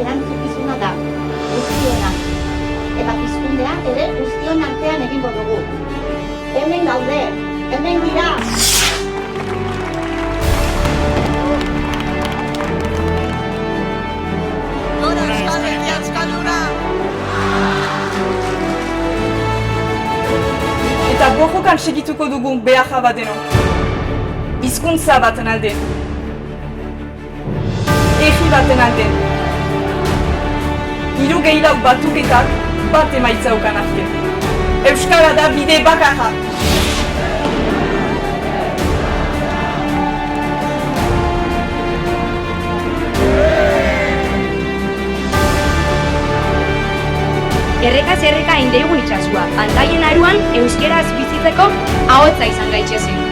erantzukizuna da, guztiona. Eta pizkundea ere guztion artean egingo dugu. Hemen gaude, hemen dira! Gora Euskal Herria euskalduna! Eta borrokan segituko dugu beharra bateno. Hizkuntza baten alde. Herri baten alde. Hiru gehiago batuketak bat emaitza ukan arte. Euskara da bide bakarra. Errekaz erreka indeigun itxasua, pantaien aruan euskeraz bizitzeko ahotza izan gaitxezin.